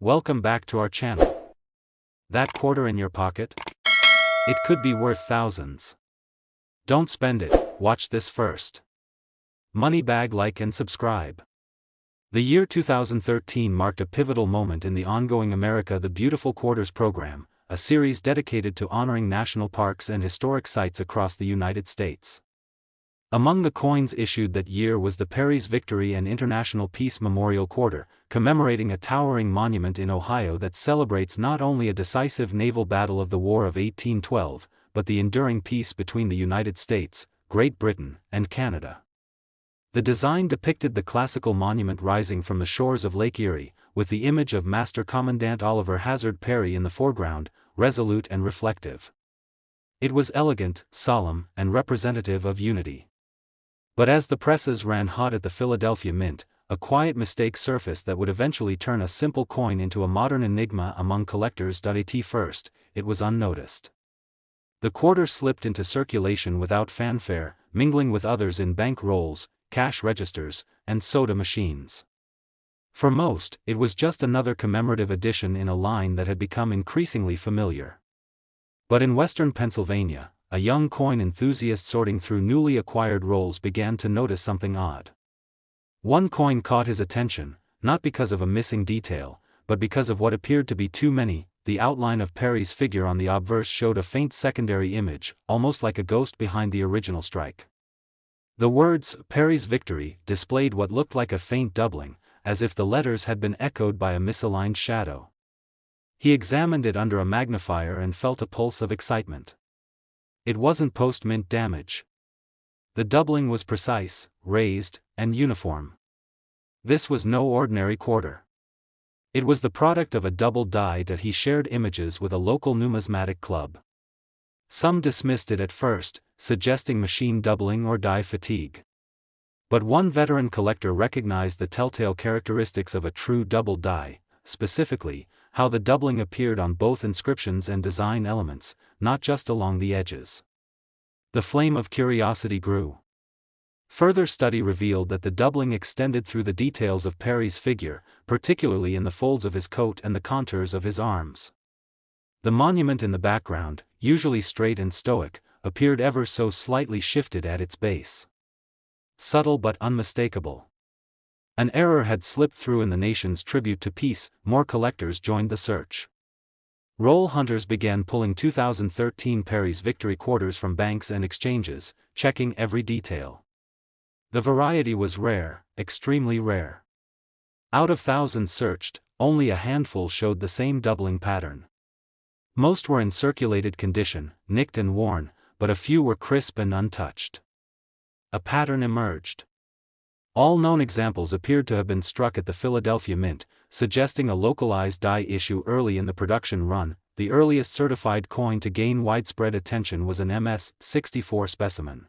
Welcome back to our channel. That quarter in your pocket? It could be worth thousands. Don't spend it, watch this first. Money bag, like and subscribe. The year 2013 marked a pivotal moment in the ongoing America the Beautiful Quarters program, a series dedicated to honoring national parks and historic sites across the United States. Among the coins issued that year was the Perry's Victory and International Peace Memorial Quarter, commemorating a towering monument in Ohio that celebrates not only a decisive naval battle of the War of 1812, but the enduring peace between the United States, Great Britain, and Canada. The design depicted the classical monument rising from the shores of Lake Erie, with the image of Master Commandant Oliver Hazard Perry in the foreground, resolute and reflective. It was elegant, solemn, and representative of unity. But as the presses ran hot at the Philadelphia Mint, a quiet mistake surfaced that would eventually turn a simple coin into a modern enigma among collectors. At first, it was unnoticed. The quarter slipped into circulation without fanfare, mingling with others in bank rolls, cash registers, and soda machines. For most, it was just another commemorative addition in a line that had become increasingly familiar. But in western Pennsylvania, a young coin enthusiast sorting through newly acquired rolls began to notice something odd. One coin caught his attention, not because of a missing detail, but because of what appeared to be too many. The outline of Perry's figure on the obverse showed a faint secondary image, almost like a ghost behind the original strike. The words, "Perry's Victory," displayed what looked like a faint doubling, as if the letters had been echoed by a misaligned shadow. He examined it under a magnifier and felt a pulse of excitement. It wasn't post-mint damage. The doubling was precise, raised, and uniform. This was no ordinary quarter. It was the product of a double die that he shared images with a local numismatic club. Some dismissed it at first, suggesting machine doubling or die fatigue. But one veteran collector recognized the telltale characteristics of a true double die, specifically, how the doubling appeared on both inscriptions and design elements, not just along the edges. The flame of curiosity grew. Further study revealed that the doubling extended through the details of Perry's figure, particularly in the folds of his coat and the contours of his arms. The monument in the background, usually straight and stoic, appeared ever so slightly shifted at its base. Subtle but unmistakable. An error had slipped through in the nation's tribute to peace. More collectors joined the search. Roll hunters began pulling 2013 Perry's Victory quarters from banks and exchanges, checking every detail. The variety was rare, extremely rare. Out of thousands searched, only a handful showed the same doubling pattern. Most were in circulated condition, nicked and worn, but a few were crisp and untouched. A pattern emerged. All known examples appeared to have been struck at the Philadelphia Mint, suggesting a localized die issue early in the production run. The earliest certified coin to gain widespread attention was an MS-64 specimen.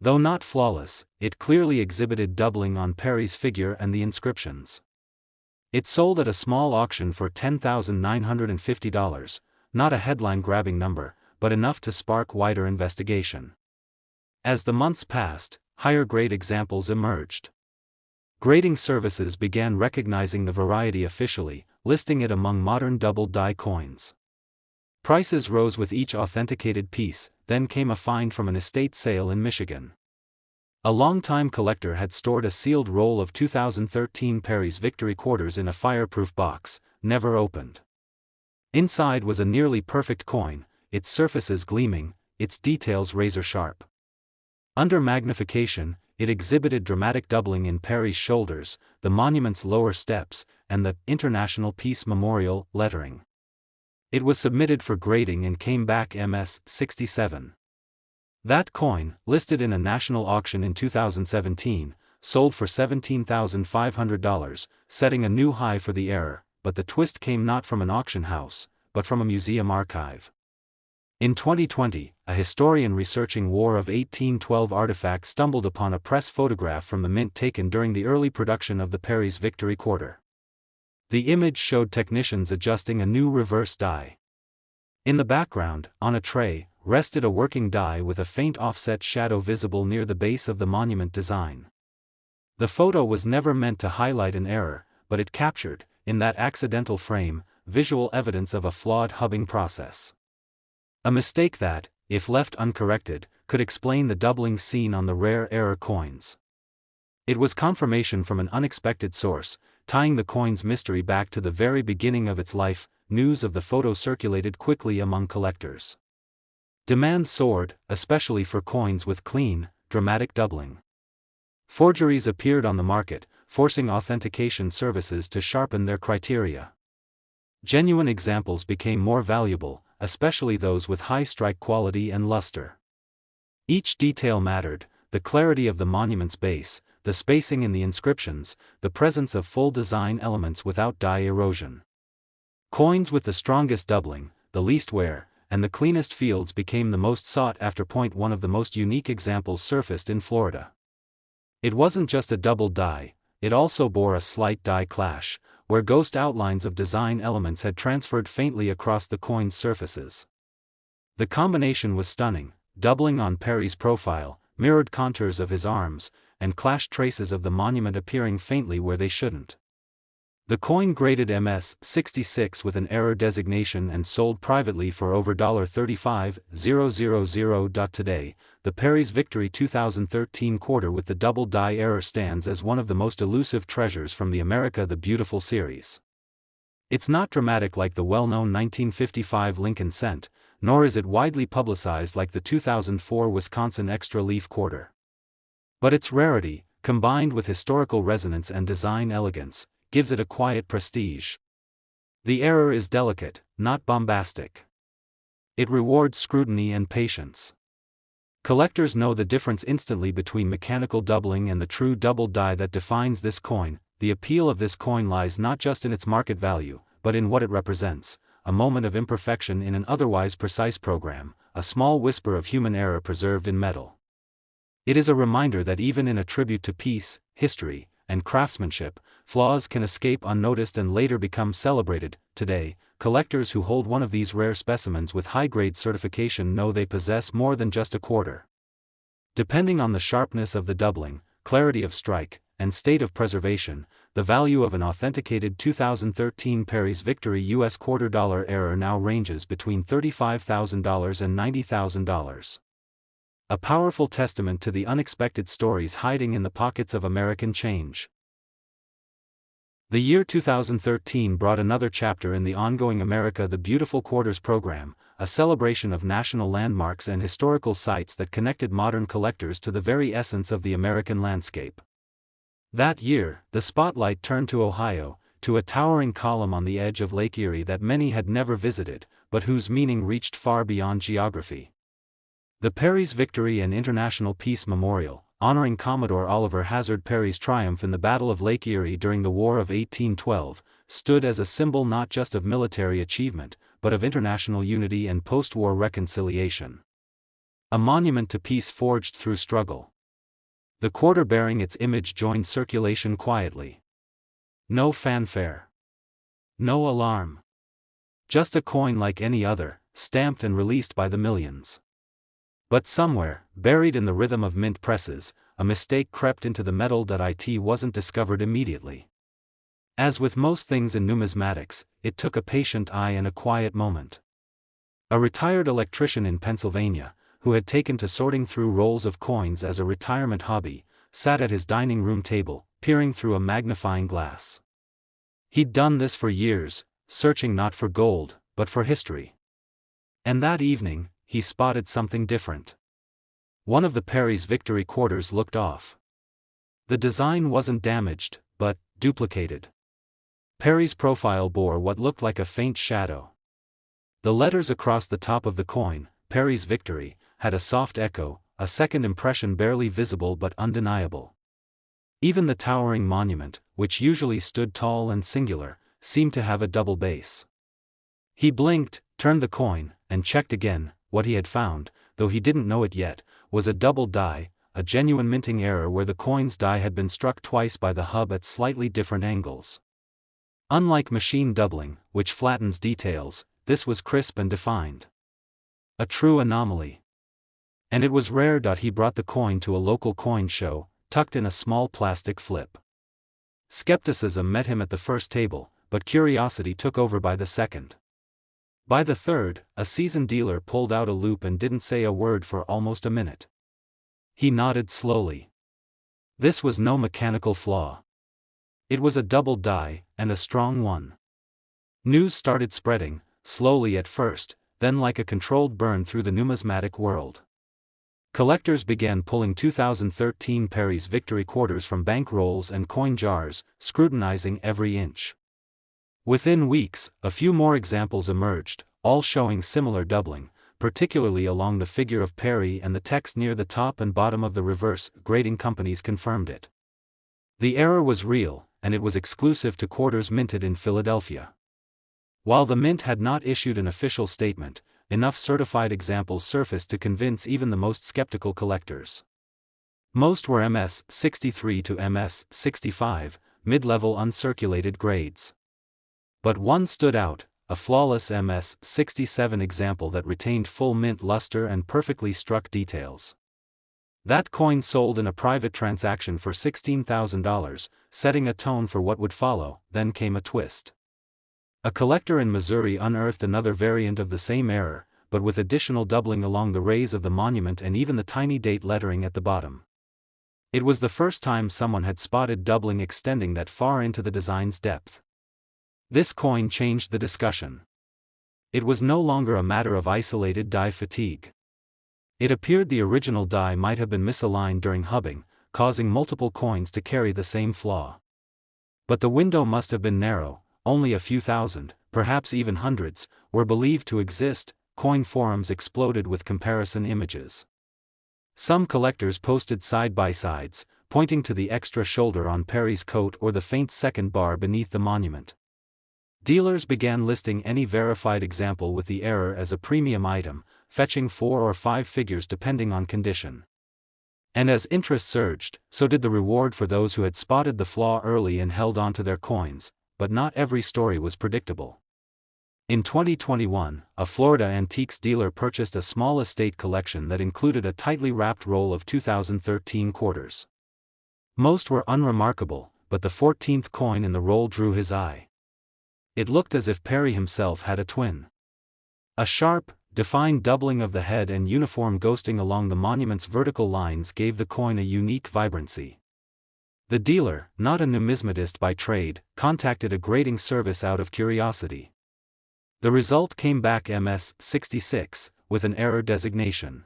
Though not flawless, it clearly exhibited doubling on Perry's figure and the inscriptions. It sold at a small auction for $10,950, not a headline-grabbing number, but enough to spark wider investigation. As the months passed, higher-grade examples emerged. Grading services began recognizing the variety officially, listing it among modern double-die coins. Prices rose with each authenticated piece. Then came a find from an estate sale in Michigan. A longtime collector had stored a sealed roll of 2013 Perry's Victory quarters in a fireproof box, never opened. Inside was a nearly perfect coin, its surfaces gleaming, its details razor-sharp. Under magnification, it exhibited dramatic doubling in Perry's shoulders, the monument's lower steps, and the International Peace Memorial lettering. It was submitted for grading and came back MS-67. That coin, listed in a national auction in 2017, sold for $17,500, setting a new high for the era. But the twist came not from an auction house, but from a museum archive. In 2020, a historian researching War of 1812 artifacts stumbled upon a press photograph from the mint taken during the early production of the Perry's Victory quarter. The image showed technicians adjusting a new reverse die. In the background, on a tray, rested a working die with a faint offset shadow visible near the base of the monument design. The photo was never meant to highlight an error, but it captured, in that accidental frame, visual evidence of a flawed hubbing process. A mistake that, if left uncorrected, could explain the doubling seen on the rare error coins. It was confirmation from an unexpected source, tying the coin's mystery back to the very beginning of its life. News of the photo circulated quickly among collectors. Demand soared, especially for coins with clean, dramatic doubling. Forgeries appeared on the market, forcing authentication services to sharpen their criteria. Genuine examples became more valuable, especially those with high strike quality and luster. Each detail mattered: the clarity of the monument's base, the spacing in the inscriptions, the presence of full design elements without dye erosion. Coins with the strongest doubling, the least wear, and the cleanest fields became the most sought after. One of the most unique examples surfaced in Florida. It wasn't just a double die, it also bore a slight die clash, where ghost outlines of design elements had transferred faintly across the coin's surfaces. The combination was stunning: doubling on Perry's profile, mirrored contours of his arms, and clashed traces of the monument appearing faintly where they shouldn't. The coin graded MS-66 with an error designation and sold privately for over $35,000. Today, the Perry's Victory 2013 quarter with the double die error stands as one of the most elusive treasures from the America the Beautiful series. It's not dramatic like the well-known 1955 Lincoln cent, nor is it widely publicized like the 2004 Wisconsin extra leaf quarter. But its rarity, combined with historical resonance and design elegance, gives it a quiet prestige. The error is delicate, not bombastic. It rewards scrutiny and patience. Collectors know the difference instantly between mechanical doubling and the true double die that defines this coin. The appeal of this coin lies not just in its market value, but in what it represents: a moment of imperfection in an otherwise precise program, a small whisper of human error preserved in metal. It is a reminder that even in a tribute to peace, history, and craftsmanship, flaws can escape unnoticed and later become celebrated. Today, collectors who hold one of these rare specimens with high-grade certification know they possess more than just a quarter. Depending on the sharpness of the doubling, clarity of strike, and state of preservation, the value of an authenticated 2013 Perry's Victory US $quarter error now ranges between $35,000 and $90,000. A powerful testament to the unexpected stories hiding in the pockets of American change. The year 2013 brought another chapter in the ongoing America the Beautiful Quarters program, a celebration of national landmarks and historical sites that connected modern collectors to the very essence of the American landscape. That year, the spotlight turned to Ohio, to a towering column on the edge of Lake Erie that many had never visited, but whose meaning reached far beyond geography. The Perry's Victory and International Peace Memorial, honoring Commodore Oliver Hazard Perry's triumph in the Battle of Lake Erie during the War of 1812, stood as a symbol not just of military achievement, but of international unity and post-war reconciliation. A monument to peace forged through struggle. The quarter bearing its image joined circulation quietly. No fanfare. No alarm. Just a coin like any other, stamped and released by the millions. But somewhere, buried in the rhythm of mint presses, a mistake crept into the metal that it wasn't discovered immediately. As with most things in numismatics, it took a patient eye and a quiet moment. A retired electrician in Pennsylvania, who had taken to sorting through rolls of coins as a retirement hobby, sat at his dining room table, peering through a magnifying glass. He'd done this for years, searching not for gold, but for history. And that evening, he spotted something different. One of the Perry's Victory quarters looked off. The design wasn't damaged, but duplicated. Perry's profile bore what looked like a faint shadow. The letters across the top of the coin, Perry's Victory, had a soft echo, a second impression barely visible but undeniable. Even the towering monument, which usually stood tall and singular, seemed to have a double base. He blinked, turned the coin, and checked again. What he had found, though he didn't know it yet, was a double die, a genuine minting error where the coin's die had been struck twice by the hub at slightly different angles. Unlike machine doubling, which flattens details, this was crisp and defined. A true anomaly. And it was rare. He brought the coin to a local coin show, tucked in a small plastic flip. Skepticism met him at the first table, but curiosity took over by the second. By the third, a seasoned dealer pulled out a loop and didn't say a word for almost a minute. He nodded slowly. This was no mechanical flaw. It was a double die, and a strong one. News started spreading, slowly at first, then like a controlled burn through the numismatic world. Collectors began pulling 2013 Perry's Victory quarters from bank rolls and coin jars, scrutinizing every inch. Within weeks, a few more examples emerged, all showing similar doubling, particularly along the figure of Perry, and the text near the top and bottom of the reverse. Grading companies confirmed it. The error was real, and it was exclusive to quarters minted in Philadelphia. While the mint had not issued an official statement, enough certified examples surfaced to convince even the most skeptical collectors. Most were MS-63 to MS-65, mid-level uncirculated grades. But one stood out, a flawless MS-67 example that retained full mint luster and perfectly struck details. That coin sold in a private transaction for $16,000, setting a tone for what would follow. Then came a twist. A collector in Missouri unearthed another variant of the same error, but with additional doubling along the rays of the monument and even the tiny date lettering at the bottom. It was the first time someone had spotted doubling extending that far into the design's depth. This coin changed the discussion. It was no longer a matter of isolated die fatigue. It appeared the original die might have been misaligned during hubbing, causing multiple coins to carry the same flaw. But the window must have been narrow. Only a few thousand, perhaps even hundreds, were believed to exist. Coin forums exploded with comparison images. Some collectors posted side-by-sides, pointing to the extra shoulder on Perry's coat or the faint second bar beneath the monument. Dealers began listing any verified example with the error as a premium item, fetching 4 or 5 figures depending on condition. And as interest surged, so did the reward for those who had spotted the flaw early and held on to their coins. But not every story was predictable. In 2021, a Florida antiques dealer purchased a small estate collection that included a tightly wrapped roll of 2013 quarters. Most were unremarkable, but the 14th coin in the roll drew his eye. It looked as if Perry himself had a twin. A sharp, defined doubling of the head and uniform ghosting along the monument's vertical lines gave the coin a unique vibrancy. The dealer, not a numismatist by trade, contacted a grading service out of curiosity. The result came back MS-66, with an error designation.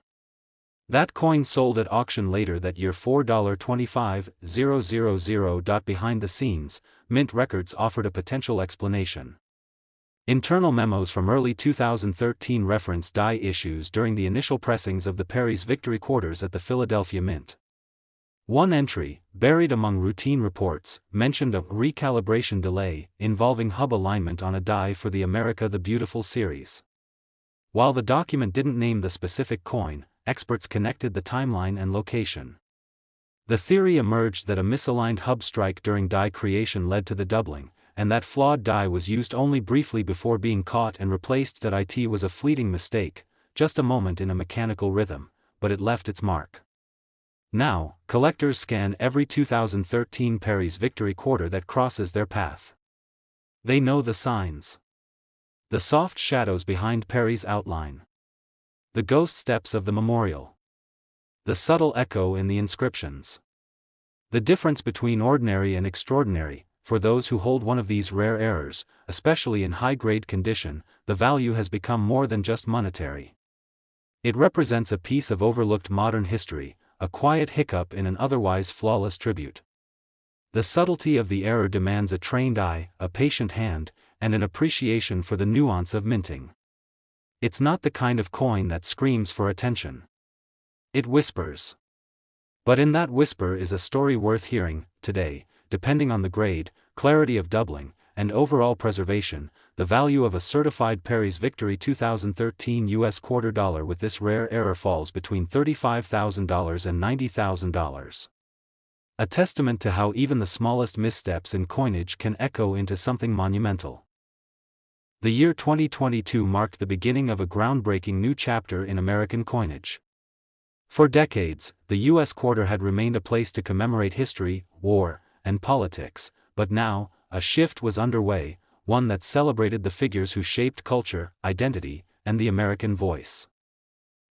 That coin sold at auction later that year $4.25,000. Behind the scenes, mint records offered a potential explanation. Internal memos from early 2013 referenced die issues during the initial pressings of the Perry's Victory quarters at the Philadelphia Mint. One entry, buried among routine reports, mentioned a recalibration delay involving hub alignment on a die for the America the Beautiful series. While the document didn't name the specific coin, experts connected the timeline and location. The theory emerged that a misaligned hub strike during die creation led to the doubling, and that flawed die was used only briefly before being caught and replaced. It was a fleeting mistake, just a moment in a mechanical rhythm, but it left its mark. Now, collectors scan every 2013 Perry's Victory quarter that crosses their path. They know the signs. The soft shadows behind Perry's outline. The ghost steps of the memorial. The subtle echo in the inscriptions. The difference between ordinary and extraordinary. For those who hold one of these rare errors, especially in high-grade condition, the value has become more than just monetary. It represents a piece of overlooked modern history, a quiet hiccup in an otherwise flawless tribute. The subtlety of the error demands a trained eye, a patient hand, and an appreciation for the nuance of minting. It's not the kind of coin that screams for attention. It whispers. But in that whisper is a story worth hearing. Today, depending on the grade, clarity of doubling, and overall preservation, the value of a certified Perry's Victory 2013 US quarter dollar with this rare error falls between $35,000 and $90,000. A testament to how even the smallest missteps in coinage can echo into something monumental. The year 2022 marked the beginning of a groundbreaking new chapter in American coinage. For decades, the US quarter had remained a place to commemorate history, war, and politics, but now, a shift was underway, one that celebrated the figures who shaped culture, identity, and the American voice.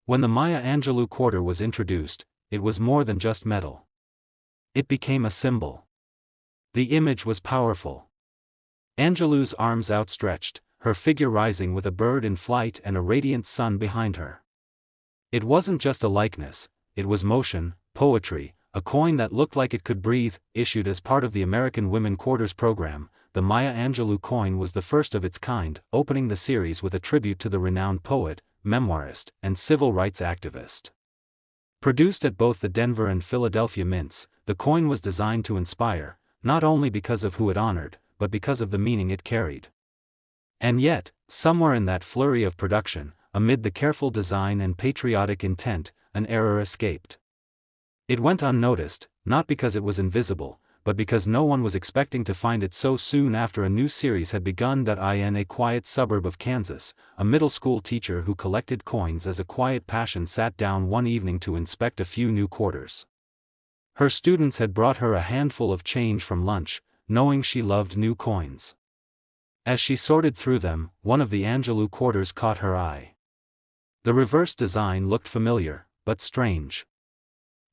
When the Maya Angelou quarter was introduced, it was more than just metal. It became a symbol. The image was powerful. Angelou's arms outstretched, her figure rising with a bird in flight and a radiant sun behind her. It wasn't just a likeness, it was motion, poetry, a coin that looked like it could breathe. Issued as part of the American Women Quarters program, the Maya Angelou coin was the first of its kind, opening the series with a tribute to the renowned poet, memoirist, and civil rights activist. Produced at both the Denver and Philadelphia mints, the coin was designed to inspire, not only because of who it honored, but because of the meaning it carried. And yet, somewhere in that flurry of production, amid the careful design and patriotic intent, an error escaped. It went unnoticed, not because it was invisible, but because no one was expecting to find it so soon after a new series had begun. In a quiet suburb of Kansas, a middle school teacher who collected coins as a quiet passion sat down one evening to inspect a few new quarters. Her students had brought her a handful of change from lunch, knowing she loved new coins. As she sorted through them, one of the Angelou quarters caught her eye. The reverse design looked familiar, but strange.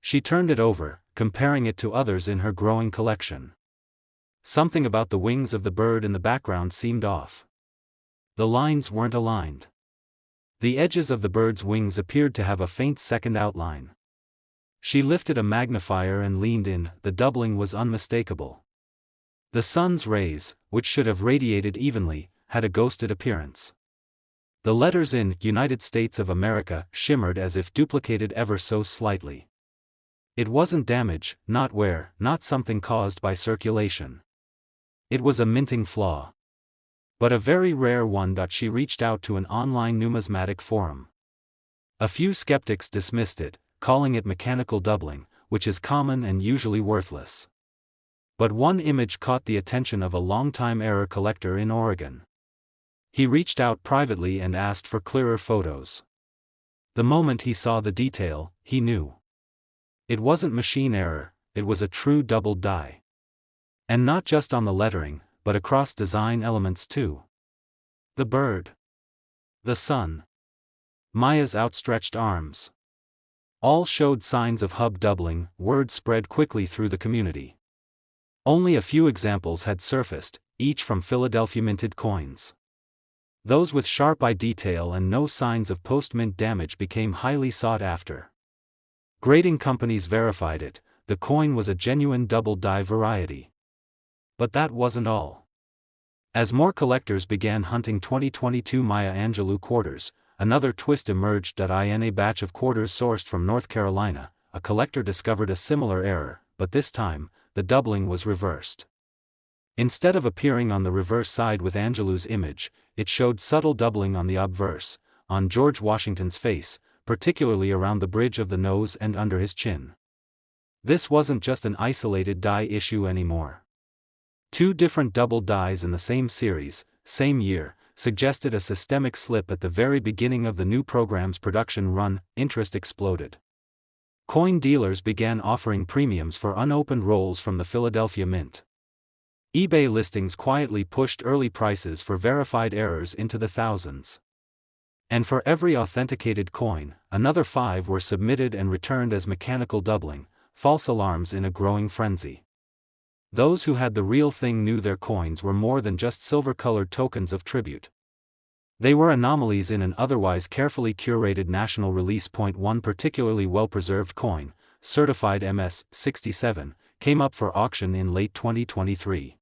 She turned it over, comparing it to others in her growing collection. Something about the wings of the bird in the background seemed off. The lines weren't aligned. The edges of the bird's wings appeared to have a faint second outline. She lifted a magnifier and leaned in. The doubling was unmistakable. The sun's rays, which should have radiated evenly, had a ghosted appearance. The letters in United States of America shimmered as if duplicated ever so slightly. It wasn't damage, not wear, not something caused by circulation. It was a minting flaw. But a very rare one. She reached out to an online numismatic forum. A few skeptics dismissed it, calling it mechanical doubling, which is common and usually worthless. But one image caught the attention of a longtime error collector in Oregon. He reached out privately and asked for clearer photos. The moment he saw the detail, he knew. It wasn't machine error, it was a true doubled die. And not just on the lettering, but across design elements too. The bird. The sun. Maya's outstretched arms. All showed signs of hub doubling. Word spread quickly through the community. Only a few examples had surfaced, each from Philadelphia minted coins. Those with sharp eye detail and no signs of post-mint damage became highly sought after. Grading companies verified it, the coin was a genuine double die variety. But that wasn't all. As more collectors began hunting 2022 Maya Angelou quarters, another twist emerged. In a batch of quarters sourced from North Carolina, a collector discovered a similar error, but this time, the doubling was reversed. Instead of appearing on the reverse side with Angelou's image, it showed subtle doubling on the obverse, on George Washington's face, particularly around the bridge of the nose and under his chin. This wasn't just an isolated die issue anymore. Two different double dies in the same series, same year, suggested a systemic slip at the very beginning of the new program's production run. Interest exploded. Coin dealers began offering premiums for unopened rolls from the Philadelphia Mint. eBay listings quietly pushed early prices for verified errors into the thousands. And for every authenticated coin, another 5 were submitted and returned as mechanical doubling, false alarms in a growing frenzy. Those who had the real thing knew their coins were more than just silver-colored tokens of tribute. They were anomalies in an otherwise carefully curated national release. One particularly well-preserved coin, certified MS-67, came up for auction in late 2023.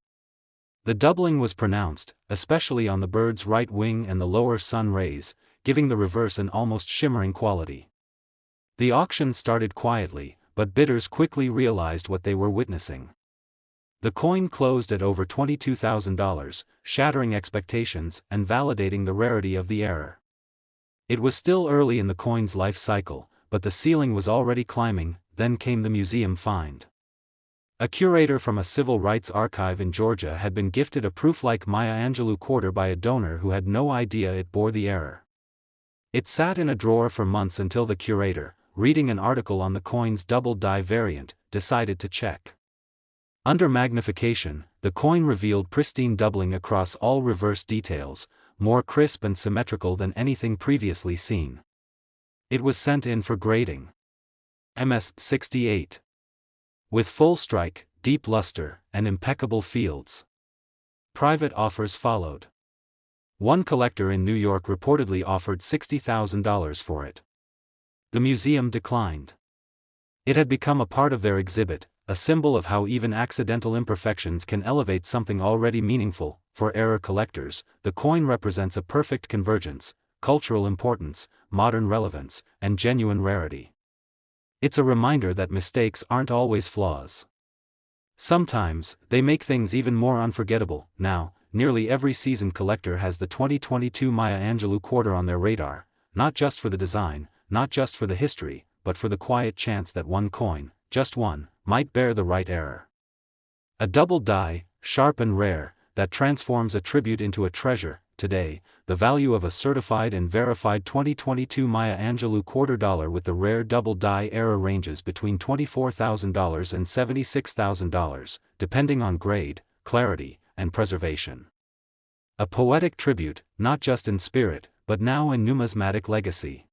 The doubling was pronounced, especially on the bird's right wing and the lower sun rays, giving the reverse an almost shimmering quality. The auction started quietly, but bidders quickly realized what they were witnessing. The coin closed at over $22,000, shattering expectations and validating the rarity of the error. It was still early in the coin's life cycle, but the ceiling was already climbing. Then came the museum find. A curator from a civil rights archive in Georgia had been gifted a proof-like Maya Angelou quarter by a donor who had no idea it bore the error. It sat in a drawer for months until the curator, reading an article on the coin's double die variant, decided to check. Under magnification, the coin revealed pristine doubling across all reverse details, more crisp and symmetrical than anything previously seen. It was sent in for grading. MS-68. With full strike, deep luster, and impeccable fields. Private offers followed. One collector in New York reportedly offered $60,000 for it. The museum declined. It had become a part of their exhibit, a symbol of how even accidental imperfections can elevate something already meaningful. For error collectors, the coin represents a perfect convergence: cultural importance, modern relevance, and genuine rarity. It's a reminder that mistakes aren't always flaws. Sometimes, they make things even more unforgettable. Now, nearly every seasoned collector has the 2022 Maya Angelou quarter on their radar, not just for the design, not just for the history, but for the quiet chance that one coin, just one, might bear the right error. A double die, sharp and rare, that transforms a tribute into a treasure. Today, the value of a certified and verified 2022 Maya Angelou $quarter with the rare double die error ranges between $24,000 and $76,000, depending on grade, clarity, and preservation. A poetic tribute, not just in spirit, but now in numismatic legacy.